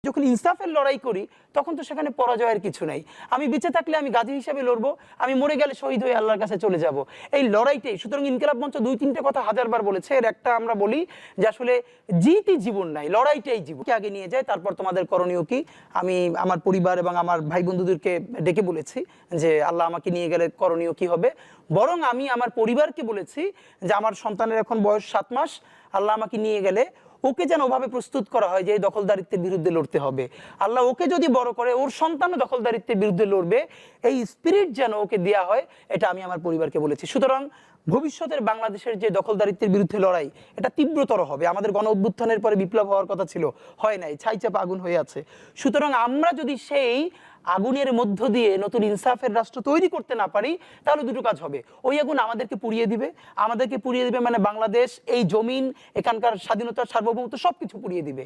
যখন ইনসাফের লড়াই করি তখন তো সেখানে পরাজয়ের কিছু নাই। আমি বেঁচে থাকলে আমি গাজী হিসেবে লড়বো, আমি মরে গেলে শহীদ হয়ে আল্লাহর কাছে চলে যাব, এই লড়াইটাই। সুতরাং ইনকিলাব মঞ্চ 2-3টে কথা হাজারবার বলেছে, এর একটা আমরা বলি যে আসলে জিতই জীবন নাই, লড়াইটাই জীবনকে আগে নিয়ে যায়, তারপর তোমাদের করণীয় কি। আমি আমার পরিবার এবং আমার ভাই বন্ধুদেরকে ডেকে বলেছি যে আল্লাহ আমাকে নিয়ে গেলে করণীয় কি হবে। বরং আমি আমার পরিবারকে বলেছি যে আমার সন্তানের এখন বয়স 7 মাস, আল্লাহ আমাকে নিয়ে গেলে ওকে যেন ওভাবে প্রস্তুত করা হয় যে এই দখলদারিত্বের বিরুদ্ধে লড়তে হবে। আল্লাহ ওকে যদি বড় করে ওর সন্তানও দখলদারিত্বের বিরুদ্ধে লড়বে, এই স্পিরিট যেন ওকে দেওয়া হয়, এটা আমি আমার পরিবারকে বলেছি। সুতরাং ভবিষ্যতের বাংলাদেশের যে দখলদারিত্বের বিরুদ্ধে লড়াই, এটা তীব্রতর হবে। আমাদের গণ অভ্যুত্থানের পরে বিপ্লব হওয়ার কথা ছিল, হয় নাই, ছাইচাপা আগুন হয়ে আছে। সুতরাং আমরা যদি সেই আগুনের মধ্য দিয়ে নতুন ইনসাফের রাষ্ট্র তৈরি করতে না পারি, তাহলে দুটো কাজ হবে। ওই আগুন আমাদেরকে পুড়িয়ে দিবে, মানে বাংলাদেশ, এই জমিন, এখানকার স্বাধীনতা, সার্বভৌমত্ব সবকিছু পুড়িয়ে দিবে।